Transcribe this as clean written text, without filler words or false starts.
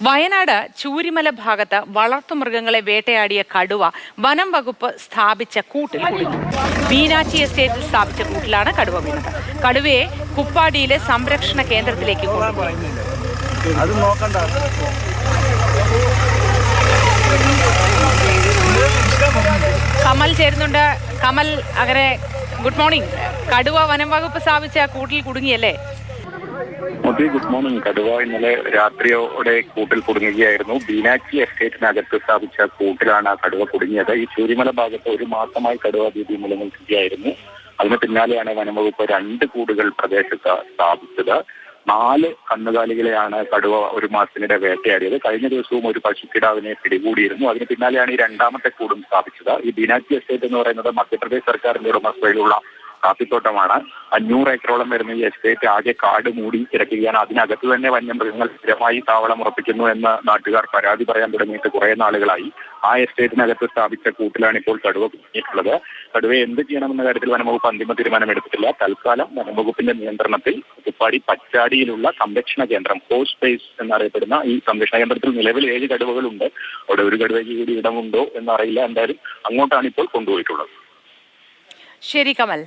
വയനാട് ചൂരിമല ഭാഗത്ത് വളർത്തുമൃഗങ്ങളെ വേട്ടയാടിയ കടുവ വനം വകുപ്പ് സ്ഥാപിച്ച കൂട്ടിൽ കുടുങ്ങി. മീനാച്ചി എസ്റ്റേറ്റിൽ സ്ഥാപിച്ച കൂട്ടിലാണ് കടുവ വീണത്. കടുവയെ കുപ്പാടിയിലെ സംരക്ഷണ കേന്ദ്രത്തിലേക്ക് കൊണ്ടുപോയി. കമൽ ചേരുന്നുണ്ട്. കമൽ, അങ്ങനെ ഗുഡ് മോർണിംഗ്. കടുവ വനം വകുപ്പ് സ്ഥാപിച്ച കൂട്ടിൽ കുടുങ്ങിയല്ലേ? Good morning. കടുവ ഇന്നലെ രാത്രിയോടെ കൂട്ടിൽ കുടുങ്ങുകയായിരുന്നു. ബീനാച്ചി എസ്റ്റേറ്റിനകത്ത് സ്ഥാപിച്ച കൂട്ടിലാണ് കടുവ കുടുങ്ങിയത്. ഈ ചൂരിമല ഭാഗത്ത് ഒരു മാസമായി കടുവ ഭീതി നിലനിൽക്കുകയായിരുന്നു. അതിന് പിന്നാലെയാണ് വനംവകുപ്പ് 2 കൂടുകൾ പ്രദേശത്ത് സ്ഥാപിച്ചത്. 4 കന്നുകാലികളെയാണ് കടുവ ഒരു മാസത്തിനിടെ വേട്ടയാടിയത്. കഴിഞ്ഞ ദിവസവും ഒരു പശുക്കിടാവിനെ പിടികൂടിയിരുന്നു. അതിന് പിന്നാലെയാണ് ഈ 2ാമത്തെ കൂടും സ്ഥാപിച്ചത്. ഈ ബീനാച്ചി എസ്റ്റേറ്റ് എന്ന് പറയുന്നത് മധ്യപ്രദേശ് സർക്കാരിന്റെ ഉടമസ്ഥതയിലുള്ള കാപ്പിത്തോട്ടമാണ്. 500 ഏക്കറോളം വരുന്ന ഈ എസ്റ്റേറ്റ് ആകെ കാട് മൂടി കിടക്കുകയാണ്. അതിനകത്ത് തന്നെ വന്യമൃഗങ്ങൾ സ്ഥിരമായി താവളം ഉറപ്പിക്കുന്നു എന്ന് നാട്ടുകാർ പരാതി പറയാൻ തുടങ്ങിയിട്ട് കുറെ നാളുകളായി. ആ എസ്റ്റേറ്റിനകത്ത് സ്ഥാപിച്ച കൂട്ടിലാണ് ഇപ്പോൾ കടുവ കുടുങ്ങിയിട്ടുള്ളത്. കടുവയെ എന്ത് ചെയ്യണമെന്ന കാര്യത്തിൽ വനംവകുപ്പ് അന്തിമ തീരുമാനമെടുത്തിട്ടില്ല. തൽക്കാലം വനംവകുപ്പിന്റെ നിയന്ത്രണത്തിൽ കുപ്പാടി പച്ചാടിയിലുള്ള സംരക്ഷണ കേന്ദ്രം, ഹോസ്റ്റ് സ്പേസ് എന്നറിയപ്പെടുന്ന ഈ സംരക്ഷണ കേന്ദ്രത്തിൽ നിലവിൽ 7 കടുവകളുണ്ട്. അവിടെ ഒരു കടുവയ്ക്ക് കൂടി ഇടമുണ്ടോ എന്നറിയില്ല. എന്തായാലും അങ്ങോട്ടാണ് ഇപ്പോൾ കൊണ്ടുപോയിട്ടുള്ളത്. ശരി കമൽ.